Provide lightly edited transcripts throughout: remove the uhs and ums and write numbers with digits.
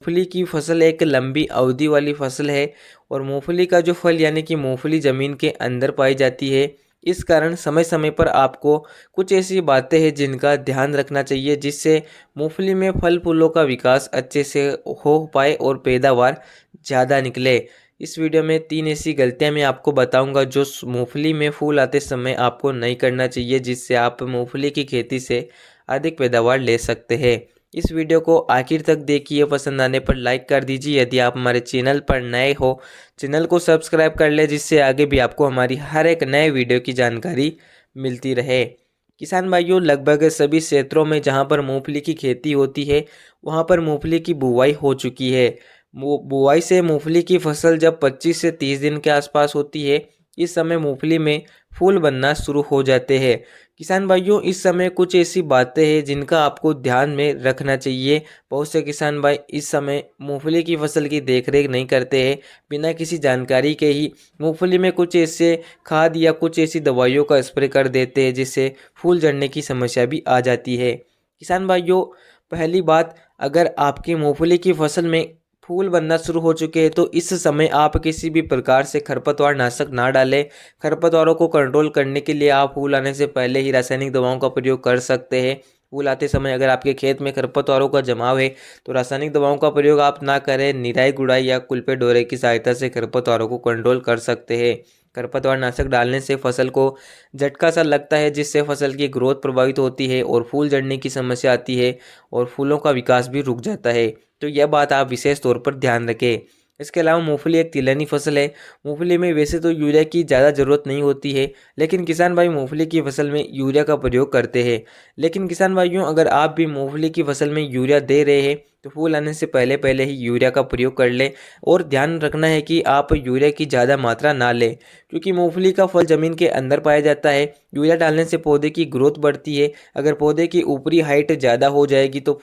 मूंगफली की फसल एक लंबी अवधि वाली फसल है और मूंगफली का जो फल यानी कि मूंगफली ज़मीन के अंदर पाई जाती है। इस कारण समय समय पर आपको कुछ ऐसी बातें हैं जिनका ध्यान रखना चाहिए जिससे मूंगफली में फल फूलों का विकास अच्छे से हो पाए और पैदावार ज़्यादा निकले। इस वीडियो में 3 ऐसी गलतियां मैं आपको बताऊंगा जो मूंगफली में फूल आते समय आपको नहीं करना चाहिए, जिससे आप मूंगफली की खेती से अधिक पैदावार ले सकते हैं। इस वीडियो को आखिर तक देखिए, पसंद आने पर लाइक कर दीजिए। यदि आप हमारे चैनल पर नए हो, चैनल को सब्सक्राइब कर ले जिससे आगे भी आपको हमारी हर एक नए वीडियो की जानकारी मिलती रहे। किसान भाइयों, लगभग सभी क्षेत्रों में जहां पर मूंगफली की खेती होती है वहां पर मूंगफली की बुवाई हो चुकी है। बुवाई से मूंगफली की फसल जब 25 से 30 दिन के आसपास होती है, इस समय मूंगफली में फूल बनना शुरू हो जाते हैं। किसान भाइयों, इस समय कुछ ऐसी बातें हैं जिनका आपको ध्यान में रखना चाहिए। बहुत से किसान भाई इस समय मूंगफली की फसल की देखरेख नहीं करते हैं, बिना किसी जानकारी के ही मूंगफली में कुछ ऐसे खाद या कुछ ऐसी दवाइयों का स्प्रे कर देते हैं जिससे फूल झड़ने की समस्या भी आ जाती है। किसान भाइयों, पहली बात, अगर आपकी मूंगफली की फसल में फूल बनना शुरू हो चुके हैं तो इस समय आप किसी भी प्रकार से खरपतवार नाशक ना डालें। खरपतवारों को कंट्रोल करने के लिए आप फूल आने से पहले ही रासायनिक दवाओं का प्रयोग कर सकते हैं। फूल आते समय अगर आपके खेत में खरपतवारों का जमाव है तो रासायनिक दवाओं का प्रयोग आप ना करें। निराई गुड़ाई या कुल्पे डोरे की सहायता से खरपतवारों को कंट्रोल कर सकते हैं। खरपतवार नाशक डालने से फसल को झटका सा लगता है जिससे फसल की ग्रोथ प्रभावित होती है और फूल झड़ने की समस्या आती है और फूलों का विकास भी रुक जाता है। तो यह बात आप विशेष तौर पर ध्यान रखें। इसके अलावा मूंगफली एक तिलहनी फसल है। मूंगफली में वैसे तो यूरिया की ज़्यादा ज़रूरत नहीं होती है, लेकिन किसान भाई मूंगफली की फसल में यूरिया का प्रयोग करते हैं। लेकिन किसान भाइयों, अगर आप भी मूंगफली की फसल में यूरिया दे रहे हैं तो फूल आने से पहले पहले ही यूरिया का प्रयोग कर लें। और ध्यान रखना है कि आप यूरिया की ज़्यादा मात्रा ना लें, क्योंकि मूंगफली का फल ज़मीन के अंदर पाया जाता है। यूरिया डालने से पौधे की ग्रोथ बढ़ती है। अगर पौधे की ऊपरी हाइट ज़्यादा हो जाएगी तो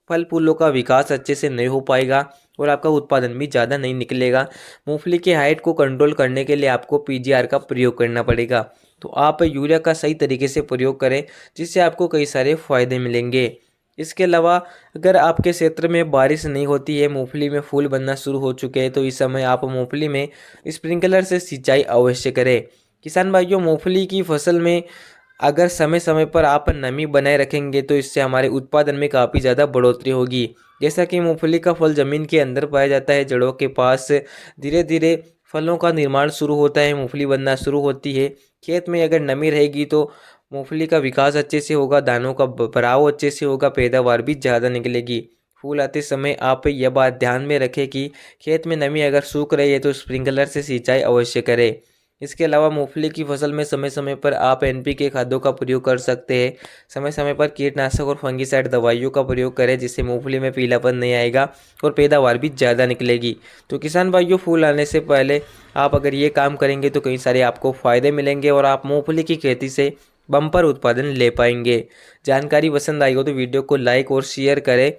फल फूलों का विकास अच्छे से नहीं हो पाएगा और आपका उत्पादन भी ज़्यादा नहीं निकलेगा। मूंगफली के हाइट को कंट्रोल करने के लिए आपको पीजीआर का प्रयोग करना पड़ेगा। तो आप यूरिया का सही तरीके से प्रयोग करें जिससे आपको कई सारे फायदे मिलेंगे। इसके अलावा अगर आपके क्षेत्र में बारिश नहीं होती है, मूंगफली में फूल बनना शुरू हो चुके हैं, तो इस समय आप मूंगफली में स्प्रिंकलर से सिंचाई अवश्य करें। किसान भाइयों, मूंगफली की फसल में अगर समय समय पर आप नमी बनाए रखेंगे तो इससे हमारे उत्पादन में काफ़ी ज़्यादा बढ़ोतरी होगी। जैसा कि मूंगफली का फल ज़मीन के अंदर पाया जाता है, जड़ों के पास धीरे धीरे फलों का निर्माण शुरू होता है, मूंगफली बनना शुरू होती है। खेत में अगर नमी रहेगी तो मूंगफली का विकास अच्छे से होगा, दानों का भराव अच्छे से होगा, पैदावार भी ज़्यादा निकलेगी। फूल आते समय आप यह बात ध्यान में रखें कि खेत में नमी अगर सूख रही है तो स्प्रिंकलर से सिंचाई अवश्य करें। इसके अलावा मूंगफली की फसल में समय समय पर आप एनपीके खादों का प्रयोग कर सकते हैं। समय समय पर कीटनाशक और फंगिसाइड दवाइयों का प्रयोग करें जिससे मूंगफली में पीलापन नहीं आएगा और पैदावार भी ज़्यादा निकलेगी। तो किसान भाइयों, फूल आने से पहले आप अगर ये काम करेंगे तो कई सारे आपको फ़ायदे मिलेंगे और आप मूंगफली की खेती से बम्पर उत्पादन ले पाएंगे। जानकारी पसंद आई हो तो वीडियो को लाइक और शेयर करें।